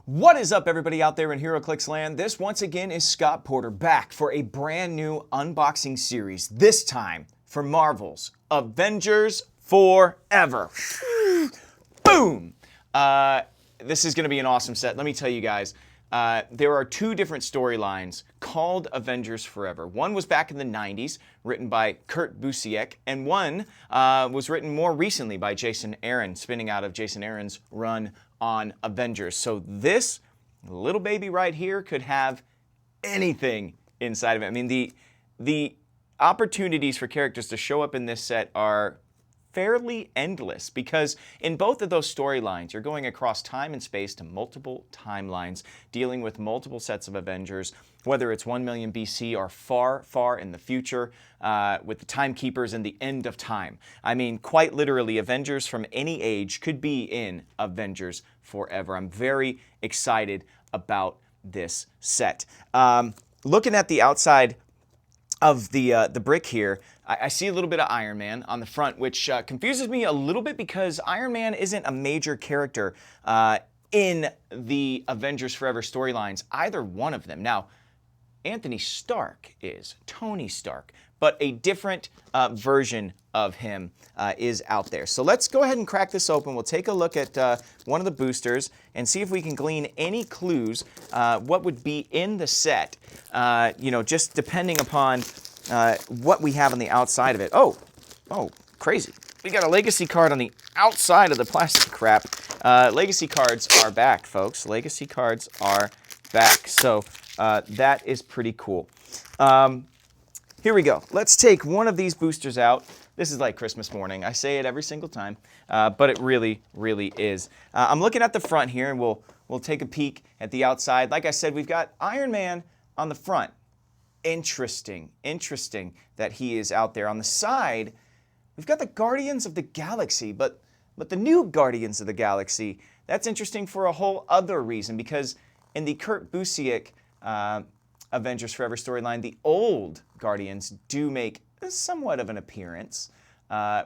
What is up, everybody out there in HeroClix Land? This once again is Scott Porter back for a brand new unboxing series, this time for Marvel's Avengers Forever. Boom! This is going to be an awesome set. Let me tell you guys, there are two different storylines called Avengers Forever. One was back in the 90s, written by Kurt Busiek, and one was written more recently by Jason Aaron, spinning out of Jason Aaron's run on Avengers. So this little baby right here could have anything inside of it. I mean, the opportunities for characters to show up in this set are fairly endless, because in both of those storylines, you're going across time and space to multiple timelines, dealing with multiple sets of Avengers, whether it's 1 million BC or far, far in the future, with the Timekeepers and the end of time. I mean, quite literally, Avengers from any age could be in Avengers Forever. I'm very excited about this set. Looking at the outside of the brick here, I see a little bit of Iron Man on the front, which confuses me a little bit because Iron Man isn't a major character in the Avengers Forever storylines, either one of them. Now, Anthony Stark is Tony Stark, but a different version of him is out there. So let's go ahead and crack this open. We'll take a look at one of the boosters and see if we can glean any clues what would be in the set, you know, just depending upon what we have on the outside of it. Oh, crazy. We got a legacy card on the outside of the plastic crap. Legacy cards are back, folks. Legacy cards are back. So that is pretty cool. Here we go. Let's take one of these boosters out. This is like Christmas morning. I say it every single time, but it really, really is. I'm looking at the front here, and we'll take a peek at the outside. Like I said, we've got Iron Man on the front. Interesting that he is out there. On the side, we've got the Guardians of the Galaxy, but the new Guardians of the Galaxy, that's interesting for a whole other reason, because in the Kurt Busiek Avengers Forever storyline, the old Guardians do make somewhat of an appearance.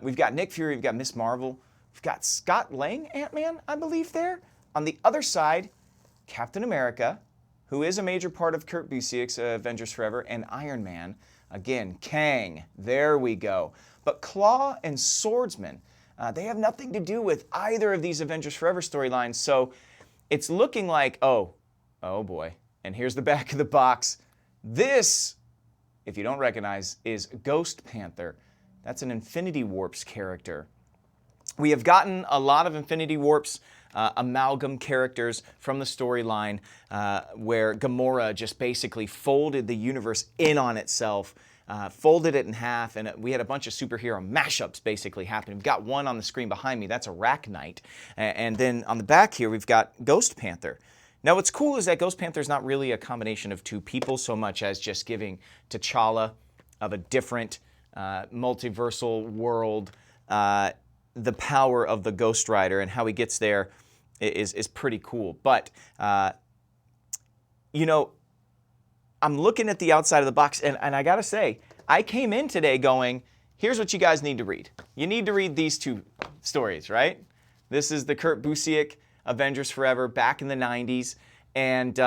We've got Nick Fury, we've got Miss Marvel, we've got Scott Lang, Ant-Man, I believe there. On the other side, Captain America, who is a major part of Kurt Busiek's Avengers Forever, and Iron Man. Again, Kang, there we go. But Claw and Swordsman, they have nothing to do with either of these Avengers Forever storylines, so it's looking like, oh boy. And here's the back of the box. This, if you don't recognize, is Ghost Panther. That's an Infinity Warps character. We have gotten a lot of Infinity Warps amalgam characters from the storyline where Gamora just basically folded the universe in on itself, folded it in half, and we had a bunch of superhero mashups basically happening. We've got one on the screen behind me, that's Arachnite, and then on the back here we've got Ghost Panther. Now what's cool is that Ghost Panther is not really a combination of two people so much as just giving T'Challa of a different multiversal world the power of the Ghost Rider, and how he gets there is pretty cool. But, you know, I'm looking at the outside of the box, and I gotta say, I came in today going, here's what you guys need to read. You need to read these two stories, right? This is the Kurt Busiek Avengers Forever back in the 90s, and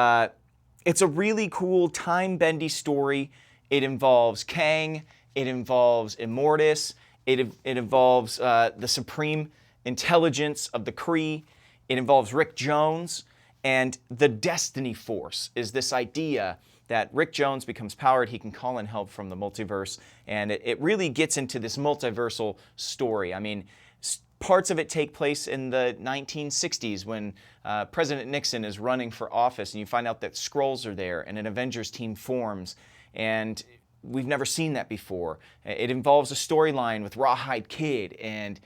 it's a really cool time-bendy story. It involves Kang, it involves Immortus, it involves the supreme intelligence of the Kree. It involves Rick Jones, and the Destiny Force is this idea that Rick Jones becomes powered, he can call in help from the multiverse, and it really gets into this multiversal story. I mean, parts of it take place in the 1960s when President Nixon is running for office, and you find out that Skrulls are there, and an Avengers team forms, and we've never seen that before. It involves a storyline with Rawhide Kid and,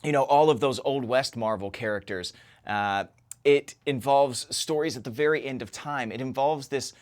you know, all of those Old West Marvel characters. It involves stories at the very end of time. It involves this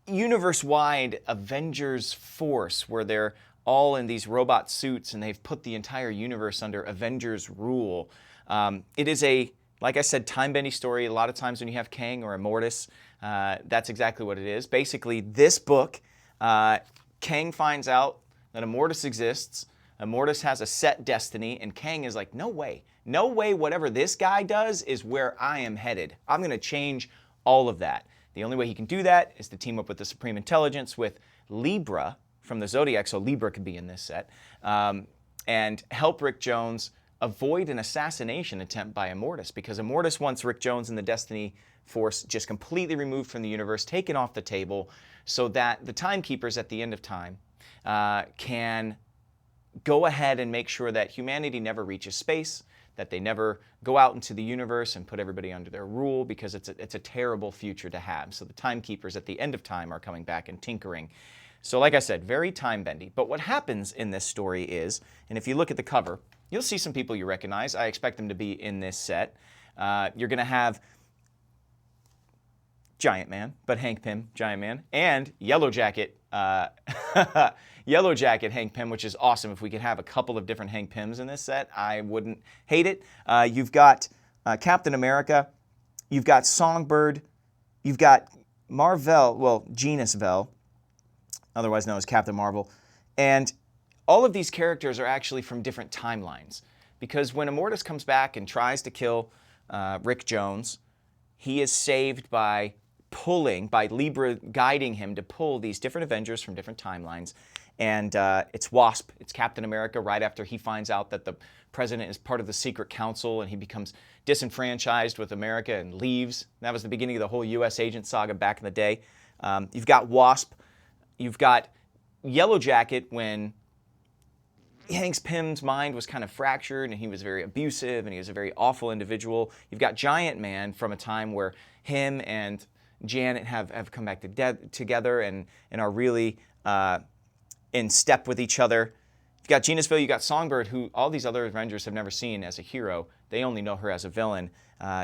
universe-wide Avengers force where they're all in these robot suits and they've put the entire universe under Avengers rule. It is a, like I said, time-bendy story. A lot of times when you have Kang or Immortus, that's exactly what it is. Basically, this book, Kang finds out that Immortus exists. Immortus has a set destiny, and Kang is like, no way. no way whatever this guy does is where I am headed. I'm going to change all of that. The only way he can do that is to team up with the Supreme Intelligence, with Libra from the Zodiac, so Libra could be in this set, and help Rick Jones avoid an assassination attempt by Immortus, because Immortus wants Rick Jones and the Destiny Force just completely removed from the universe, taken off the table, so that the Timekeepers at the end of time can go ahead and make sure that humanity never reaches space, that they never go out into the universe and put everybody under their rule, because it's a terrible future to have. So the Timekeepers at the end of time are coming back and tinkering. So like I said, very time-bendy. But what happens in this story is, and if you look at the cover, you'll see some people you recognize. I expect them to be in this set. You're going to have Giant Man, but Hank Pym, Giant Man, and Yellow Jacket, Yellow Jacket Hank Pym, which is awesome. If we could have a couple of different Hank Pyms in this set, I wouldn't hate it. You've got Captain America, you've got Songbird, you've got Marvel, well, Genus Vel, otherwise known as Captain Marvel, and all of these characters are actually from different timelines, because when Immortus comes back and tries to kill Rick Jones, he is saved by Libra guiding him to pull these different Avengers from different timelines. And it's Wasp, it's Captain America, right after he finds out that the president is part of the secret council and he becomes disenfranchised with America and leaves. That was the beginning of the whole U.S. agent saga back in the day. You've got Wasp, you've got Yellow Jacket when Hank Pym's mind was kind of fractured and he was very abusive and he was a very awful individual. You've got Giant Man from a time where him and Janet have come back together and are really in step with each other. You've got Genusville, you've got Songbird, who all these other Avengers have never seen as a hero. They only know her as a villain.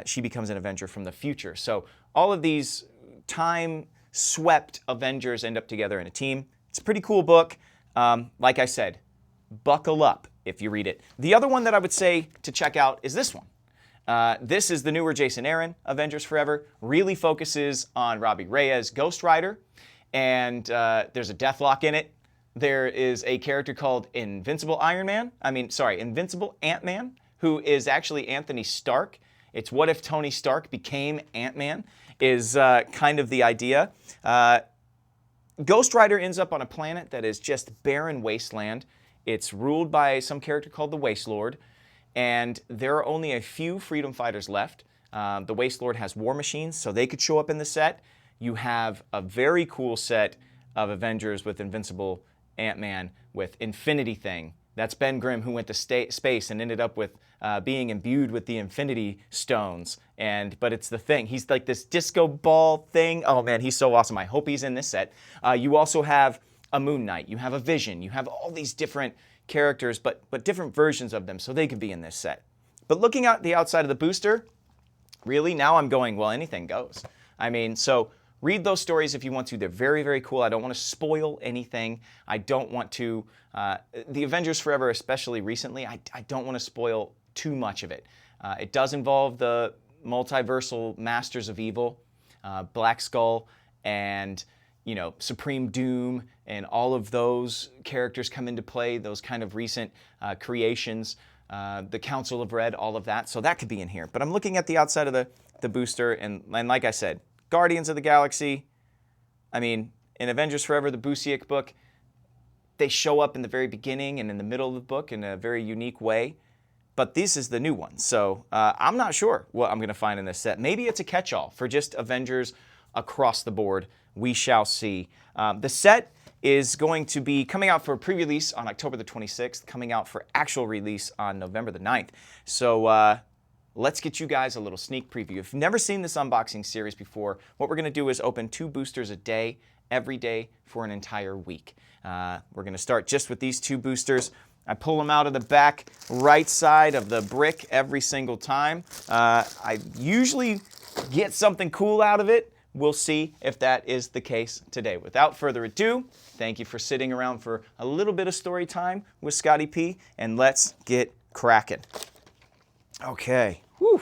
She becomes an Avenger from the future. So all of these time-swept Avengers end up together in a team. It's a pretty cool book. Like I said, buckle up if you read it. The other one that I would say to check out is this one. This is the newer Jason Aaron, Avengers Forever. Really focuses on Robbie Reyes, Ghost Rider, and there's a Deathlock in it. There is a character called Invincible Ant-Man, who is actually Anthony Stark. It's what if Tony Stark became Ant-Man, is kind of the idea. Ghost Rider ends up on a planet that is just barren wasteland. It's ruled by some character called the Waste Lord, and there are only a few freedom fighters left. The Waste Lord has war machines, so they could show up in the set. You have a very cool set of Avengers with Invincible Ant-Man, with Infinity Thing. That's Ben Grimm, who went to space and ended up with being imbued with the Infinity Stones. But it's the Thing. He's like this disco ball thing. Oh man, he's so awesome. I hope he's in this set. You also have a Moon Knight. You have a Vision. You have all these different characters, but different versions of them, so they could be in this set. But looking at the outside of the booster, really, now I'm going, well, anything goes. I mean, so read those stories if you want to. They're very, very cool. I don't want to spoil anything. I don't want to, the Avengers Forever, especially recently, I don't want to spoil too much of it. It does involve the multiversal Masters of Evil, Black Skull, and Supreme Doom, and all of those characters come into play, those kind of recent creations, the Council of Red, all of that. So that could be in here. But I'm looking at the outside of the booster, and like I said, Guardians of the Galaxy, I mean, in Avengers Forever, the Busiek book, they show up in the very beginning and in the middle of the book in a very unique way. But this is the new one. So I'm not sure what I'm going to find in this set. Maybe it's a catch-all for just Avengers across the board. We shall see. The set is going to be coming out for pre-release on October the 26th, coming out for actual release on November the 9th. So let's get you guys a little sneak preview. If you've never seen this unboxing series before, what we're going to do is open 2 boosters a day, every day for an entire week. We're going to start just with these 2 boosters. I pull them out of the back right side of the brick every single time. I usually get something cool out of it. We'll see if that is the case today. Without further ado, thank you for sitting around for a little bit of story time with Scotty P, and let's get cracking. Okay. Whew.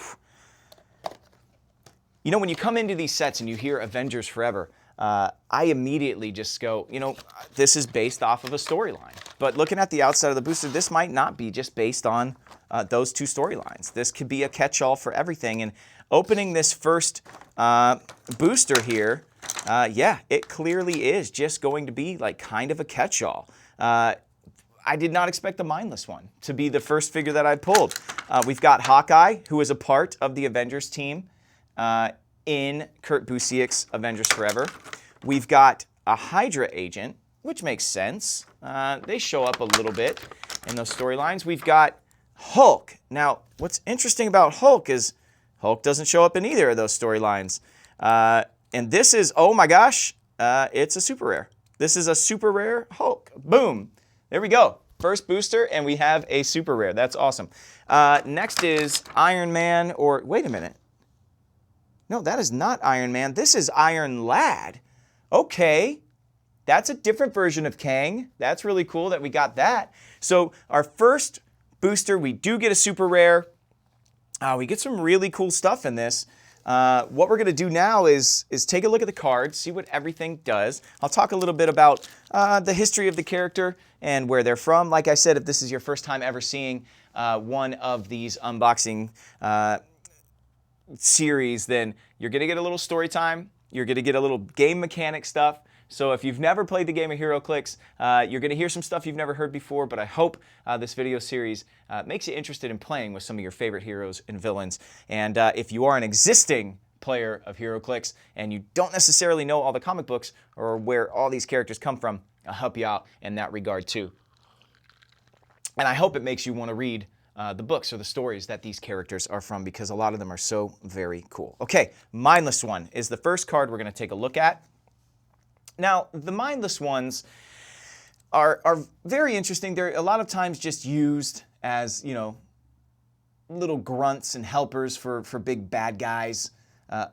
When you come into these sets and you hear Avengers Forever, I immediately just go, this is based off of a storyline. But looking at the outside of the booster, this might not be just based on those two storylines. This could be a catch-all for everything. And opening this first booster here, yeah, it clearly is just going to be like kind of a catch-all. I did not expect the Mindless one to be the first figure that I pulled. We've got Hawkeye, who is a part of the Avengers team in Kurt Busiek's Avengers Forever. We've got a Hydra agent, which makes sense. They show up a little bit in those storylines. We've got Hulk. Now, what's interesting about Hulk is Hulk doesn't show up in either of those storylines. And this is, oh my gosh, it's a super rare. This is a super rare Hulk. Boom. There we go. First booster, and we have a super rare. That's awesome. Next is Iron Man, or wait a minute. No, that is not Iron Man. This is Iron Lad. Okay. That's a different version of Kang. That's really cool that we got that. So our first booster, we do get a super rare. We get some really cool stuff in this. What we're going to do now is take a look at the cards, see what everything does. I'll talk a little bit about the history of the character and where they're from. Like I said, if this is your first time ever seeing one of these unboxing series, then you're going to get a little story time. You're going to get a little game mechanic stuff. So if you've never played the game of HeroClix, you're going to hear some stuff you've never heard before, but I hope this video series makes you interested in playing with some of your favorite heroes and villains. And if you are an existing player of HeroClix and you don't necessarily know all the comic books or where all these characters come from, I'll help you out in that regard too. And I hope it makes you want to read the books or the stories that these characters are from, because a lot of them are so very cool. Okay, Mindless one is the first card we're going to take a look at. Now, the Mindless ones are very interesting. They're a lot of times just used as, you know, little grunts and helpers for big bad guys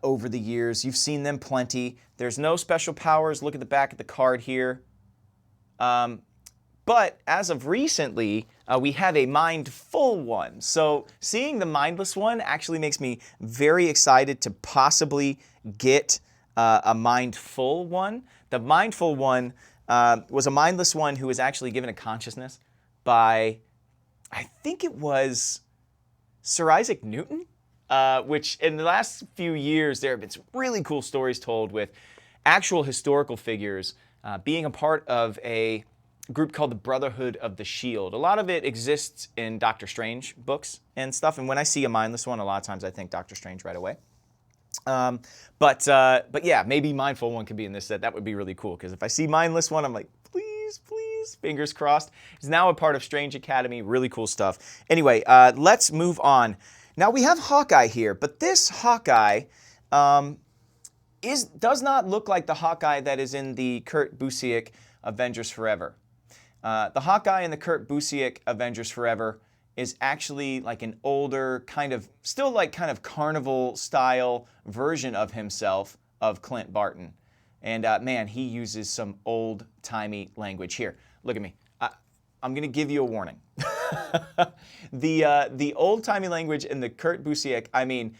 over the years. You've seen them plenty. There's no special powers. Look at the back of the card here. But as of recently, we have a Mindful one. So seeing the Mindless one actually makes me very excited to possibly get a Mindful one. The Mindful one was a Mindless one who was actually given a consciousness by, I think it was Sir Isaac Newton, which in the last few years there have been some really cool stories told with actual historical figures being a part of a group called the Brotherhood of the Shield. A lot of it exists in Doctor Strange books and stuff, and when I see a Mindless one, a lot of times I think Doctor Strange right away. But yeah, maybe Mindful one could be in this set. That would be really cool, because if I see Mindless one, I'm like, please, please, fingers crossed. He's now a part of Strange Academy. Really cool stuff. Anyway, let's move on. Now we have Hawkeye here, but this Hawkeye does not look like the Hawkeye that is in the Kurt Busiek Avengers Forever. The Hawkeye in the Kurt Busiek Avengers Forever is actually like an older, still kind of carnival style version of himself, of Clint Barton. And man, he uses some old-timey language. Here, look at me. I'm going to give you a warning. The old-timey language in the Kurt Busiek, I mean,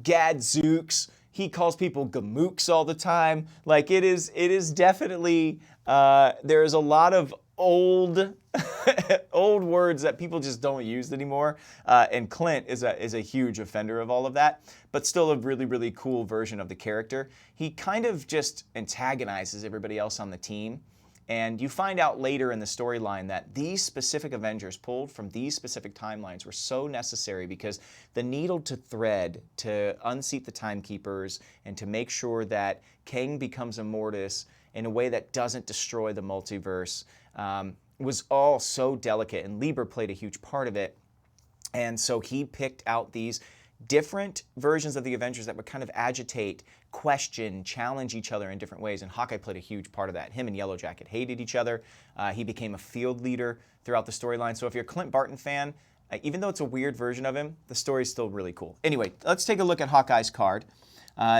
gadzooks. He calls people gamooks all the time. Like, it is definitely, there is a lot of old words that people just don't use anymore, and Clint is a huge offender of all of that, but still a really, really cool version of the character. He kind of just antagonizes everybody else on the team, and you find out later in the storyline that these specific Avengers pulled from these specific timelines were so necessary, because the needle to thread to unseat the Timekeepers and to make sure that Kang becomes Immortus in a way that doesn't destroy the multiverse was all so delicate, and Lieber played a huge part of it. And so he picked out these different versions of the Avengers that would kind of agitate, question, challenge each other in different ways, and Hawkeye played a huge part of that. Him and Yellow Jacket hated each other. He became a field leader throughout the storyline. So if you're a Clint Barton fan, even though it's a weird version of him, the story's still really cool. Anyway, let's take a look at Hawkeye's card.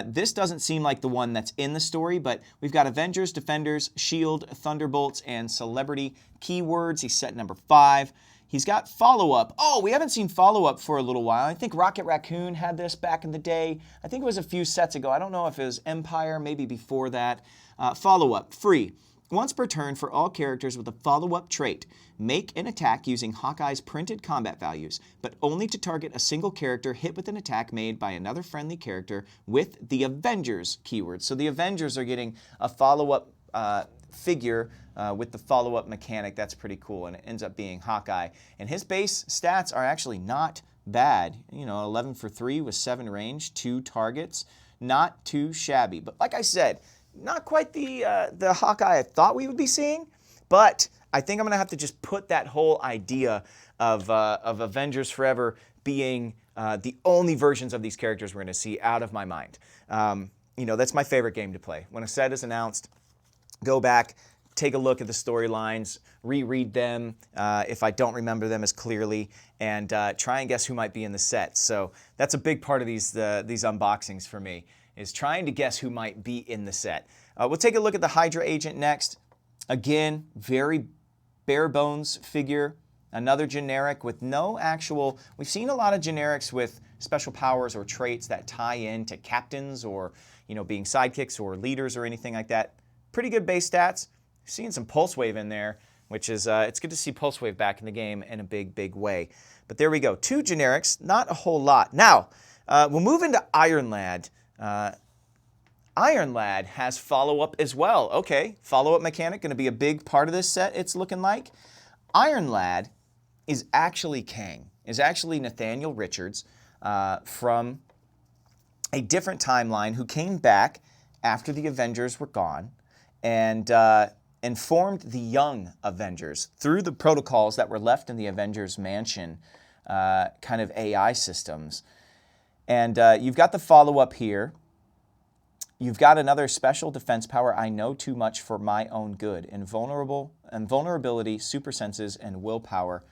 This doesn't seem like the one that's in the story, but we've got Avengers, Defenders, Shield, Thunderbolts, and Celebrity keywords. He's set number 5. He's got follow-up. Oh, we haven't seen follow-up for a little while. I think Rocket Raccoon had this back in the day. I think it was a few sets ago. I don't know if it was Empire, maybe before that. Follow-up, free. Once per turn for all characters with a follow-up trait. Make an attack using Hawkeye's printed combat values, but only to target a single character hit with an attack made by another friendly character with the Avengers keyword. So the Avengers are getting a follow-up figure with the follow-up mechanic. That's pretty cool, and it ends up being Hawkeye. And his base stats are actually not bad. You know, 11 for 3 with 7 range, 2 targets. Not too shabby. But like I said, not quite the Hawkeye I thought we would be seeing, but I think I'm going to have to just put that whole idea of Avengers Forever being the only versions of these characters we're going to see out of my mind. You know, that's my favorite game to play. When a set is announced, go back, take a look at the storylines, reread them if I don't remember them as clearly, and try and guess who might be in the set. So that's a big part of these unboxings for me, is trying to guess who might be in the set. We'll take a look at the Hydra agent next. Again, very bare bones figure. Another generic with no actual... We've seen a lot of generics with special powers or traits that tie in to captains or, you know, being sidekicks or leaders or anything like that. Pretty good base stats. Seeing some Pulse Wave in there, which is, it's good to see Pulse Wave back in the game in a big, big way. But there we go. 2 generics, not a whole lot. Now, we'll move into Iron Lad. Iron Lad has follow-up as well. Okay, follow-up mechanic, going to be a big part of this set, it's looking like. Iron Lad is actually Kang, is actually Nathaniel Richards from a different timeline who came back after the Avengers were gone and formed the Young Avengers through the protocols that were left in the Avengers Mansion kind of AI systems. And you've got the follow-up here. You've got another special defense power, I know too much for my own good. Invulnerability, super senses, and willpower.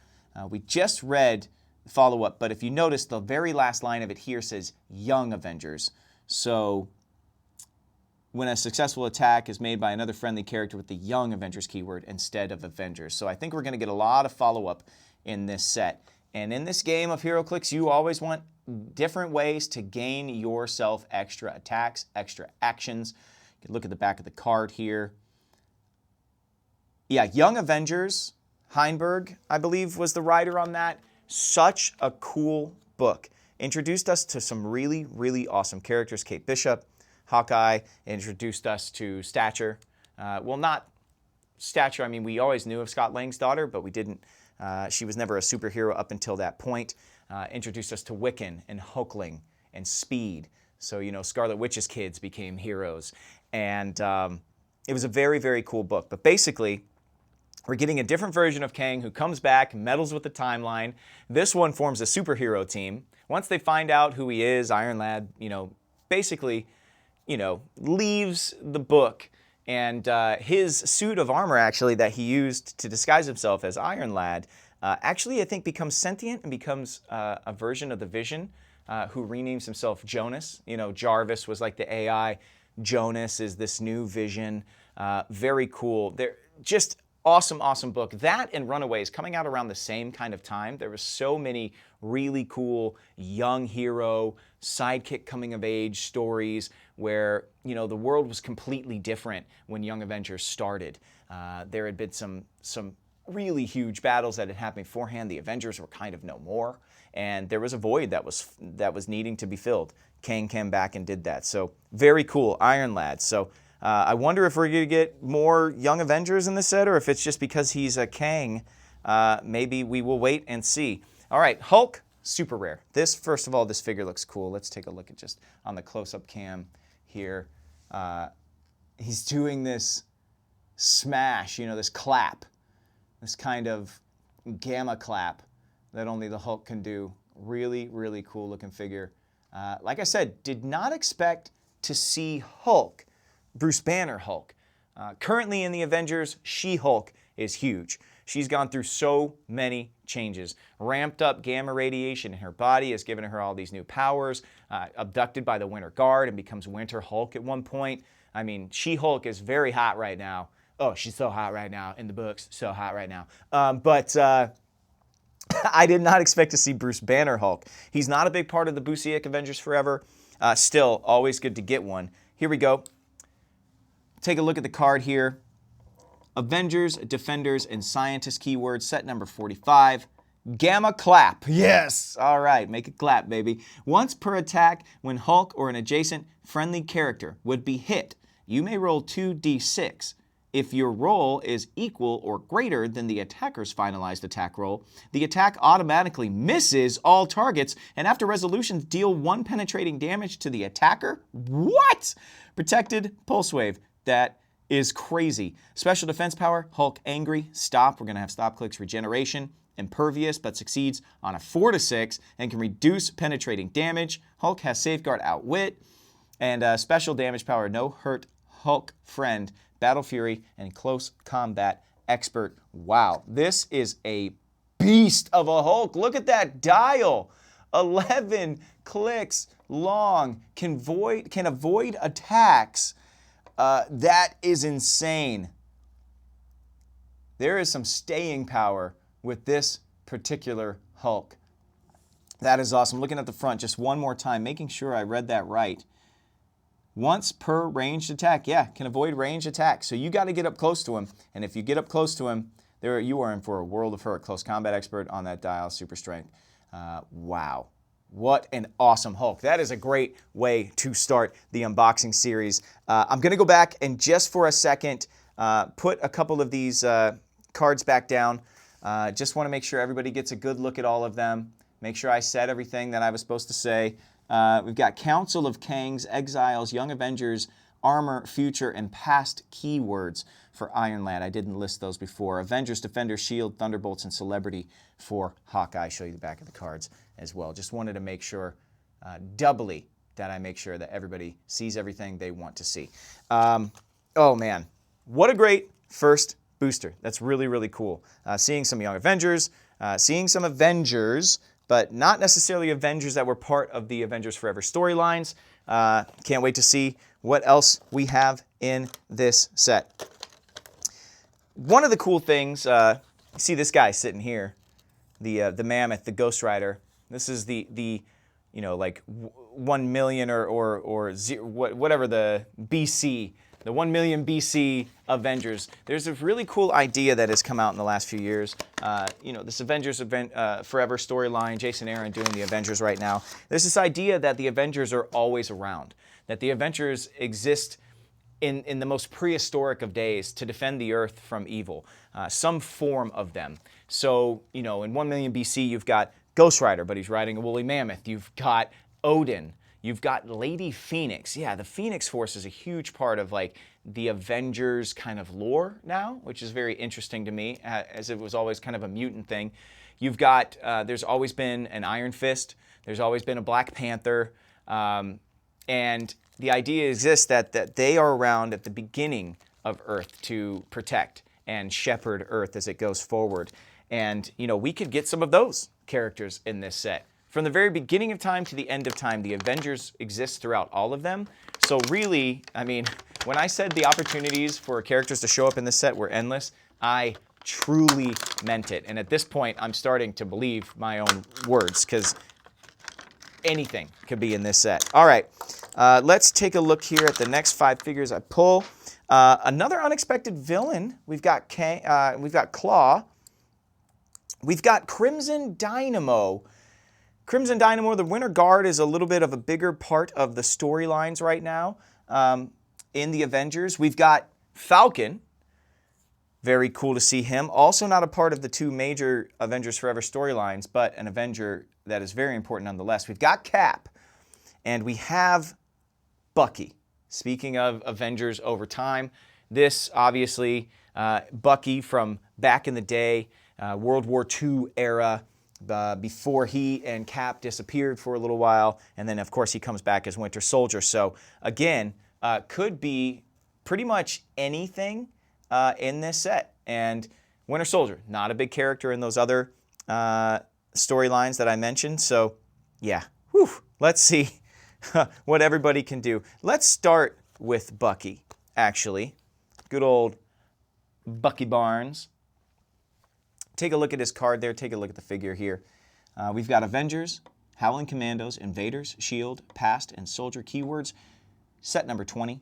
We just read follow-up, but if you notice, the very last line of it here says Young Avengers. So when a successful attack is made by another friendly character with the Young Avengers keyword instead of Avengers. So I think we're going to get a lot of follow-up in this set. And in this game of HeroClix, you always want different ways to gain yourself extra attacks, extra actions. You can look at the back of the card here. Yeah, Young Avengers, Heinberg, I believe, was the writer on that. Such a cool book. Introduced us to some really, really awesome characters. Kate Bishop, Hawkeye, introduced us to Stature. Well, not Stature. I mean, we always knew of Scott Lang's daughter, but we didn't. She was never a superhero up until that point. Introduced us to Wiccan and Hulkling and Speed. So, you know, Scarlet Witch's kids became heroes. And it was a very, very cool book. But basically, we're getting a different version of Kang who comes back, meddles with the timeline. This one forms a superhero team. Once they find out who he is, Iron Lad, you know, basically, you know, leaves the book. And his suit of armor, actually, that he used to disguise himself as Iron Lad, actually, I think, becomes sentient and becomes a version of the Vision, who renames himself Jonas. You know, Jarvis was like the AI. Jonas is this new Vision. Very cool. They're just awesome, awesome book. That and Runaways coming out around the same kind of time. There was so many really cool young hero, sidekick coming of age stories where, you know, the world was completely different when Young Avengers started. There had been some really huge battles that had happened beforehand. The Avengers were kind of no more, and there was a void that was needing to be filled. Kang came back and did that. So very cool, Iron Lad. So I wonder if we're going to get more Young Avengers in this set, or if it's just because he's a Kang. Maybe we will wait and see. All right, Hulk, super rare. This, first of all, this figure looks cool. Let's take a look at just on the close-up cam here. He's doing this smash, you know, this clap, this kind of gamma clap that only the Hulk can do. Really, really cool looking figure. Like I said, did not expect to see Hulk, Bruce Banner Hulk. Currently in the Avengers, She-Hulk is huge. She's gone through so many changes. Ramped up gamma radiation in her body has given her all these new powers. Abducted by the Winter Guard and becomes Winter Hulk at one point. I mean, She-Hulk is very hot right now. Oh, she's so hot right now in the books. So hot right now. I did not expect to see Bruce Banner Hulk. He's not a big part of the Busiek Avengers Forever. Still, always good to get one. Here we go. Take a look at the card here. Avengers, Defenders, and Scientist keywords, set number 45. Gamma Clap. Yes! All right, make it clap, baby. Once per attack, when Hulk or an adjacent friendly character would be hit, you may roll 2d6. If your roll is equal or greater than the attacker's finalized attack roll, the attack automatically misses all targets, and after resolutions, deal 1 penetrating damage to the attacker? What? Protected Pulse Wave. That is crazy. Special defense power, Hulk Angry, Stop. We're going to have Stop Clicks Regeneration. Impervious, but succeeds on a 4 to 6 and can reduce penetrating damage. Hulk has Safeguard Outwit. And special damage power, No Hurt Hulk Friend, Battle Fury, and Close Combat Expert. Wow, this is a beast of a Hulk. Look at that dial. 11 clicks long, can avoid attacks. That is insane. There is some staying power with this particular Hulk. That is awesome. Looking at the front just one more time, making sure I read that right. Once per ranged attack. Yeah, can avoid ranged attack. So you got to get up close to him. And if you get up close to him, there you are in for a world of hurt. Close Combat Expert on that dial, super strength. Wow. What an awesome Hulk. That is a great way to start the unboxing series. I'm going to go back and just for a second put a couple of these cards back down. Just want to make sure everybody gets a good look at all of them. Make sure I said everything that I was supposed to say. We've got Council of Kangs, Exiles, Young Avengers, Armor, Future, and Past keywords for Iron Lad. I didn't list those before. Avengers, Defender, Shield, Thunderbolts, and Celebrity for Hawkeye. Show you the back of the cards as well. Just wanted to make sure doubly that I make sure that everybody sees everything they want to see. Oh man, what a great first booster. That's really, really cool. Seeing some Young Avengers, seeing some Avengers, but not necessarily Avengers that were part of the Avengers Forever storylines. Can't wait to see what else we have in this set. One of the cool things, you see this guy sitting here, the Mammoth, the Ghost Rider. This is the you know, like 1 million or zero, whatever the BC, the 1 million BC Avengers. There's a really cool idea that has come out in the last few years. You know, this Avengers Forever storyline, Jason Aaron doing the Avengers right now. There's this idea that the Avengers are always around, that the Avengers exist in the most prehistoric of days to defend the Earth from evil, some form of them. So, you know, in 1 million BC, you've got Ghost Rider, but he's riding a woolly mammoth. You've got Odin. You've got Lady Phoenix. Yeah, the Phoenix Force is a huge part of like the Avengers kind of lore now, which is very interesting to me, as it was always kind of a mutant thing. You've got, there's always been an Iron Fist. There's always been a Black Panther. And the idea exists that they are around at the beginning of Earth to protect and shepherd Earth as it goes forward. And, you know, we could get some of those characters in this set. From the very beginning of time to the end of time, the Avengers exist throughout all of them. So really, I mean, when I said the opportunities for characters to show up in this set were endless, I truly meant it. And at this point, I'm starting to believe my own words, because anything could be in this set. All right, let's take a look here at the next 5 figures I pull. Another unexpected villain. We've got Kang, we've got Claw. We've got Crimson Dynamo. Crimson Dynamo, the Winter Guard, is a little bit of a bigger part of the storylines right now in the Avengers. We've got Falcon. Very cool to see him. Also not a part of the 2 major Avengers Forever storylines, but an Avenger that is very important nonetheless. We've got Cap, and we have Bucky. Speaking of Avengers over time, this obviously Bucky from back in the day, World War II era, before he and Cap disappeared for a little while, and then of course he comes back as Winter Soldier. So again, could be pretty much anything in this set. And Winter Soldier, not a big character in those other storylines that I mentioned. So yeah, whew, let's see what everybody can do. Let's start with Bucky, actually. Good old Bucky Barnes. Take a look at his card there. Take a look at the figure here. We've got Avengers, Howling Commandos, Invaders, Shield, Past, and Soldier keywords. Set number 20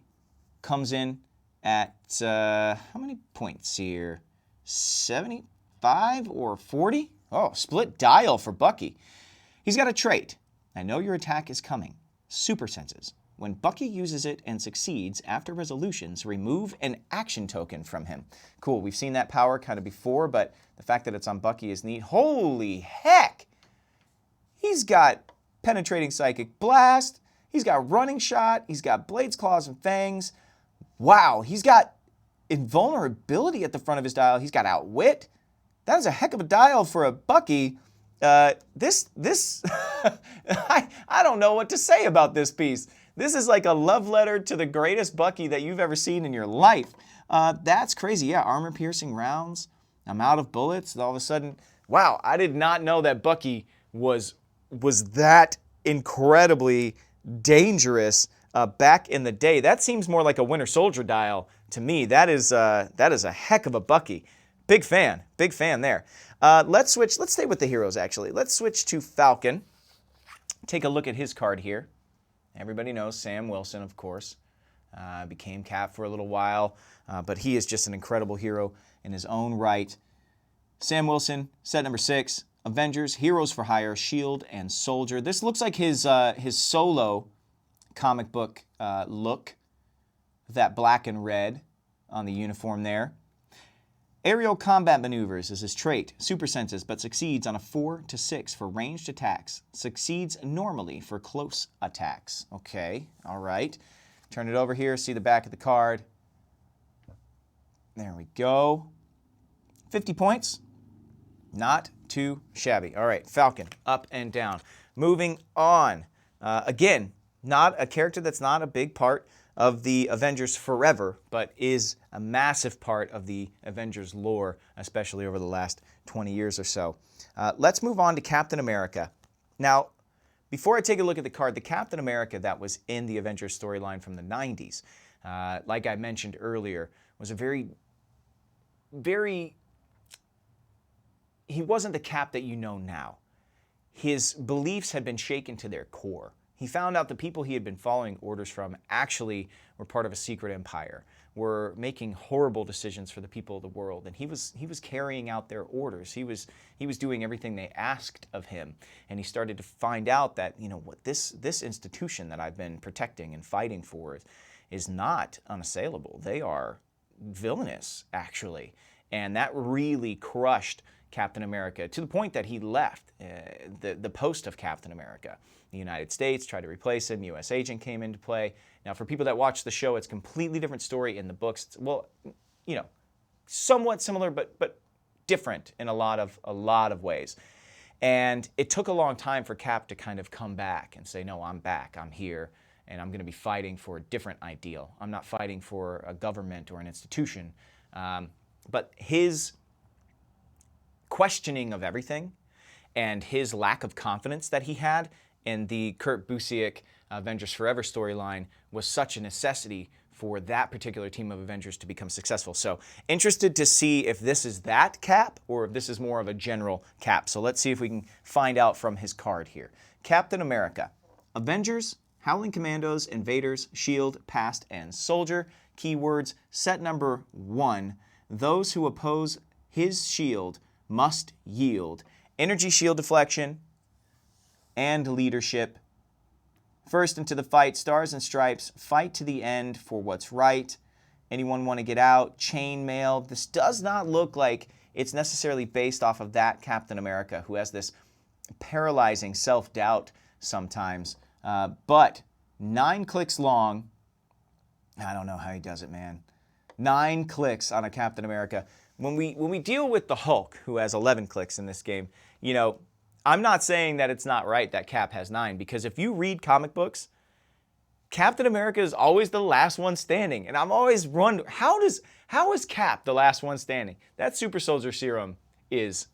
comes in at, how many points here? 75 or 40? Oh, split dial for Bucky. He's got a trait. I know your attack is coming. Super senses. When Bucky uses it and succeeds, after resolutions, remove an action token from him. Cool, we've seen that power kind of before, but the fact that it's on Bucky is neat. Holy heck! He's got penetrating psychic blast. He's got running shot. He's got blades, claws, and fangs. Wow, he's got invulnerability at the front of his dial. He's got outwit. That is a heck of a dial for a Bucky. I don't know what to say about this piece. This is like a love letter to the greatest Bucky that you've ever seen in your life. That's crazy. Yeah, armor-piercing rounds. I'm out of bullets. All of a sudden, wow, I did not know that Bucky was that incredibly dangerous back in the day. That seems more like a Winter Soldier dial to me. That is a heck of a Bucky. Big fan there. Let's switch. Let's stay with the heroes, actually. Let's switch to Falcon. Take a look at his card here. Everybody knows Sam Wilson, of course. Became Cap for a little while, but he is just an incredible hero in his own right. Sam Wilson, set number 6. Avengers, Heroes for Hire, Shield, and Soldier. This looks like his solo comic book look. That black and red on the uniform there. Aerial combat maneuvers is his trait. Super senses, but succeeds on a 4 to 6 for ranged attacks. Succeeds normally for close attacks. Okay, all right. Turn it over here, see the back of the card. There we go. 50 points. Not too shabby. All right, Falcon, up and down. Moving on. Again, not a character that's not a big part of the Avengers Forever, but is a massive part of the Avengers lore, especially over the last 20 years or so. Let's move on to Captain America. Now, before I take a look at the card, the Captain America that was in the Avengers storyline from the 90s, like I mentioned earlier, was a very he wasn't the Cap that you know now. His beliefs had been shaken to their core. He found out the people he had been following orders from actually were part of a secret empire, were making horrible decisions for the people of the world, and he was carrying out their orders. He was doing everything they asked of him, and he started to find out that, you know, what this institution that I've been protecting and fighting for is not unassailable. They are villainous, actually, and that really crushed Captain America to the point that he left the post of Captain America. The United States tried to replace him. U.S. Agent came into play. Now, for people that watch the show, it's a completely different story in the books. It's, well, you know, somewhat similar, but different in a lot of ways. And it took a long time for Cap to kind of come back and say, no, I'm back. I'm here, and I'm going to be fighting for a different ideal. I'm not fighting for a government or an institution. But his questioning of everything and his lack of confidence that he had in the Kurt Busiek Avengers Forever storyline was such a necessity for that particular team of Avengers to become successful. So interested to see if this is that Cap or if this is more of a general Cap. So let's see if we can find out from his card here. Captain America. Avengers, Howling Commandos, Invaders, Shield, Past, and Soldier. Keywords, set number 1. Those who oppose his shield must yield. Energy shield deflection and leadership. First into the fight, Stars and Stripes, fight to the end for what's right. Anyone want to get out? Chainmail. This does not look like it's necessarily based off of that Captain America who has this paralyzing self-doubt sometimes. But 9 clicks long. I don't know how he does it, man. 9 clicks on a Captain America. When we deal with the Hulk, who has 11 clicks in this game, you know, I'm not saying that it's not right that Cap has 9, because if you read comic books, Captain America is always the last one standing. And I'm always wondering, how is Cap the last one standing? That super soldier serum is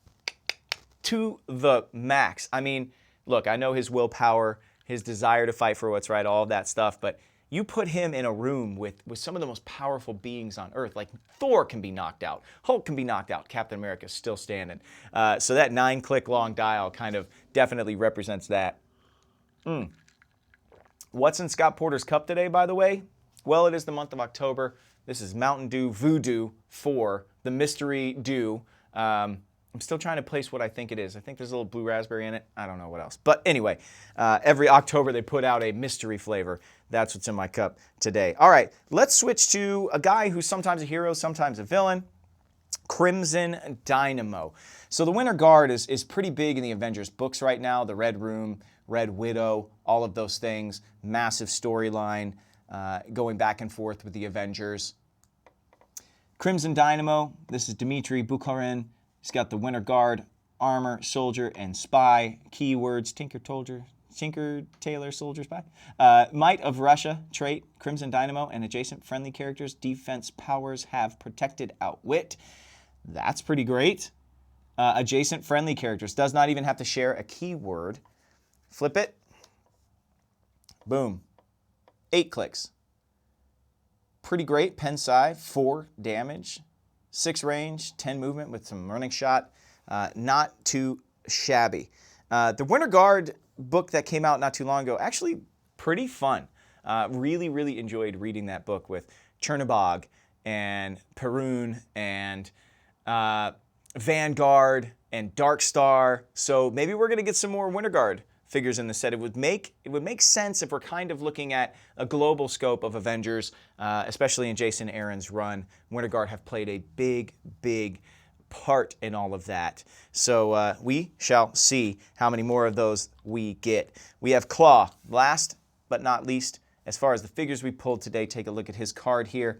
to the max. I mean, look, I know his willpower, his desire to fight for what's right, all of that stuff, but you put him in a room with some of the most powerful beings on Earth. Like Thor can be knocked out. Hulk can be knocked out. Captain America's still standing. So that 9-click long dial kind of definitely represents that. What's in Scott Porter's cup today, by the way? Well, it is the month of October. This is Mountain Dew Voodoo 4, the Mystery Dew. I'm still trying to place what I think it is. I think there's a little blue raspberry in it. I don't know what else. But anyway, every October they put out a mystery flavor. That's what's in my cup today. All right, let's switch to a guy who's sometimes a hero, sometimes a villain. Crimson Dynamo. So the Winter Guard is pretty big in the Avengers books right now. The Red Room, Red Widow, all of those things. Massive storyline going back and forth with the Avengers. Crimson Dynamo, this is Dmitry Bukharin. He's got the Winter Guard, armor, soldier, and spy. Keywords, Tinker, Tailor, Soldier, Spy. Might of Russia, trait, Crimson Dynamo, and adjacent friendly characters' defense powers have protected outwit. That's pretty great. Adjacent friendly characters, does not even have to share a keyword. Flip it. Boom. 8 clicks. Pretty great. Pen size, 4 damage, 6 range, 10 movement with some running shot. Not too shabby. The Winter Guard book that came out not too long ago, actually pretty fun. Really, really enjoyed reading that book with Chernobog and Perun and Vanguard and Darkstar. So maybe we're going to get some more Winter Guard figures in the set. It would make sense if we're kind of looking at a global scope of Avengers, especially in Jason Aaron's run. Winter Guard have played a big, big part in all of that. So we shall see how many more of those we get. We have Claw. Last but not least, as far as the figures we pulled today, take a look at his card here.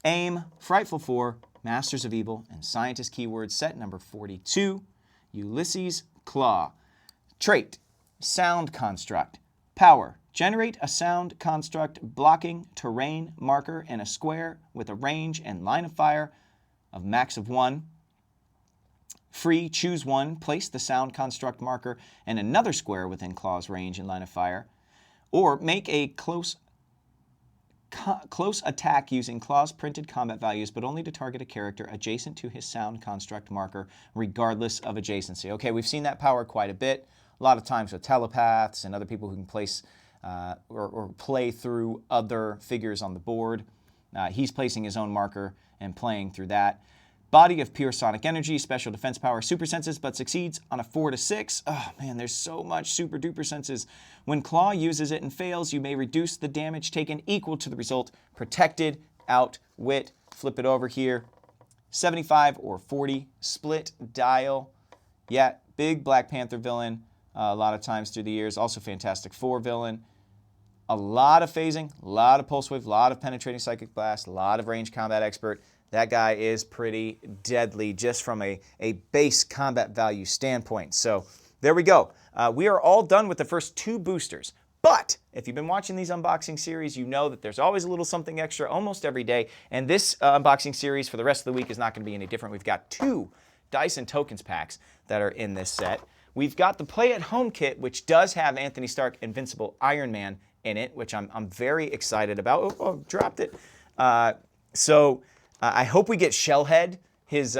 AIM, Frightful Four, Masters of Evil, and Scientist Keywords, set number 42. Ulysses Claw. Trait, Sound Construct. Power, generate a sound construct blocking terrain marker in a square with a range and line of fire of max of 1. Free, choose one, place the sound construct marker in another square within Claw's range and line of fire, or make a close attack using Claw's printed combat values, but only to target a character adjacent to his sound construct marker, regardless of adjacency. Okay, we've seen that power quite a bit. A lot of times with telepaths and other people who can place or play through other figures on the board. He's placing his own marker and playing through that. Body of pure sonic energy, special defense power, super senses, but succeeds on a 4 to 6. Oh man, there's so much super duper senses. When Claw uses it and fails, you may reduce the damage taken equal to the result. Protected, outwit. Flip it over here. 75 or 40 split dial. Yeah, big Black Panther villain. A lot of times through the years. Also Fantastic Four villain. A lot of phasing, a lot of pulse wave, a lot of penetrating psychic blast, a lot of range combat expert. That guy is pretty deadly just from a base combat value standpoint. So there we go. We are all done with the first 2 boosters. But if you've been watching these unboxing series, you know that there's always a little something extra almost every day. And this unboxing series for the rest of the week is not going to be any different. We've got 2 Dice and Tokens packs that are in this set. We've got the Play at Home kit, which does have Anthony Stark Invincible Iron Man in it, which I'm very excited about. Oh, dropped it. So I hope we get Shellhead, his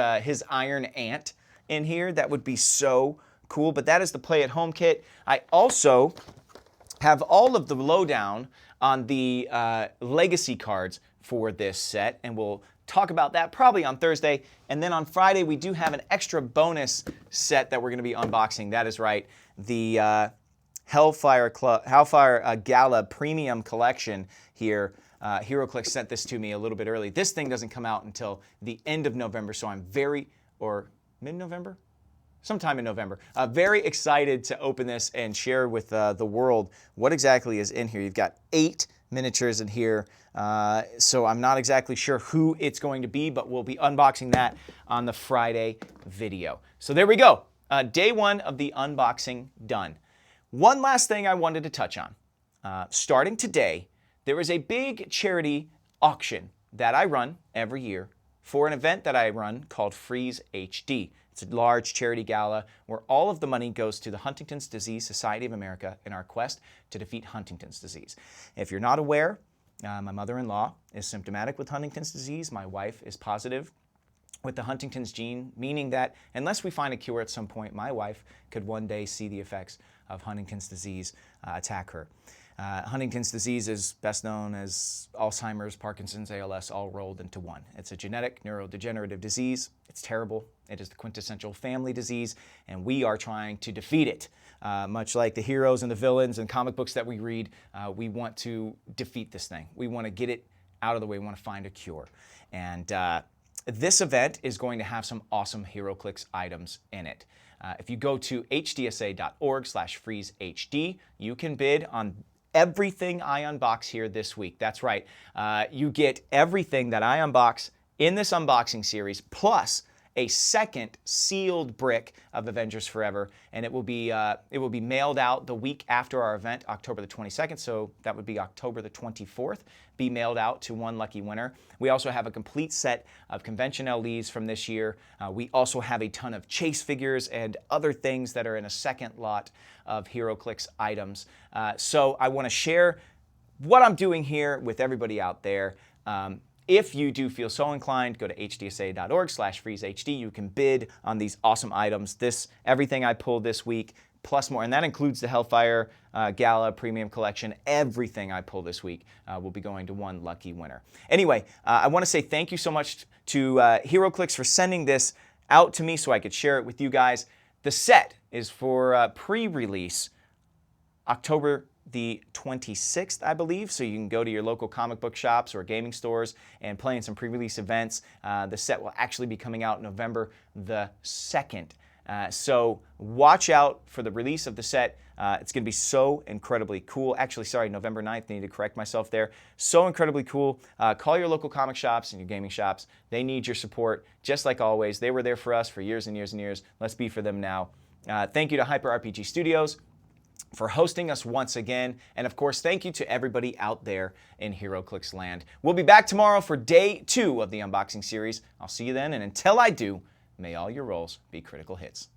Iron Ant, in here. That would be so cool. But that is the Play at Home kit. I also have all of the lowdown on the legacy cards for this set, and we'll talk about that probably on Thursday. And then on Friday, we do have an extra bonus set that we're going to be unboxing. That is right, the Hellfire Gala Premium Collection here. HeroClix sent this to me a little bit early. This thing doesn't come out until the end of November, so I'm or mid-November? Sometime in November. Very excited to open this and share with the world what exactly is in here. You've got 8 miniatures in here, so I'm not exactly sure who it's going to be, but we'll be unboxing that on the Friday video. So there we go. Day 1 of the unboxing done. One last thing I wanted to touch on. Starting today, there is a big charity auction that I run every year for an event that I run called Freeze HD. It's a large charity gala where all of the money goes to the Huntington's Disease Society of America in our quest to defeat Huntington's disease. If you're not aware, my mother-in-law is symptomatic with Huntington's disease. My wife is positive with the Huntington's gene, meaning that unless we find a cure at some point, my wife could one day see the effects of Huntington's disease attack her. Huntington's disease is best known as Alzheimer's, Parkinson's, ALS, all rolled into one. It's a genetic neurodegenerative disease. It's terrible. It is the quintessential family disease, and we are trying to defeat it. Much like the heroes and the villains and comic books that we read, we want to defeat this thing. We want to get it out of the way. We want to find a cure. And this event is going to have some awesome HeroClix items in it. If you go to hdsa.org/freezehd, you can bid on everything I unbox here this week. That's right. You get everything that I unbox in this unboxing series, plus a second sealed brick of Avengers Forever, and it will be mailed out the week after our event, October the 22nd, so that would be October the 24th, be mailed out to one lucky winner. We also have a complete set of convention LEs from this year. We also have a ton of chase figures and other things that are in a second lot of HeroClix items. So I want to share what I'm doing here with everybody out there. If you do feel so inclined, go to hdsa.org/freezehd. You can bid on these awesome items. Everything I pulled this week, plus more, and that includes the Hellfire Gala Premium Collection. Everything I pull this week will be going to one lucky winner. Anyway, I want to say thank you so much to HeroClix for sending this out to me so I could share it with you guys. The set is for pre-release October the 26th, I believe, so you can go to your local comic book shops or gaming stores and play in some pre-release events. The set will actually be coming out November the 2nd. So watch out for the release of the set. It's going to be so incredibly cool. Actually, sorry, November 9th. I need to correct myself there. So incredibly cool. Call your local comic shops and your gaming shops. They need your support, just like always. They were there for us for years and years and years. Let's be for them now. Thank you to Hyper RPG Studios for hosting us once again. And of course, thank you to everybody out there in HeroClix Land. We'll be back tomorrow for day 2 of the unboxing series. I'll see you then, and until I do, may all your rolls be critical hits.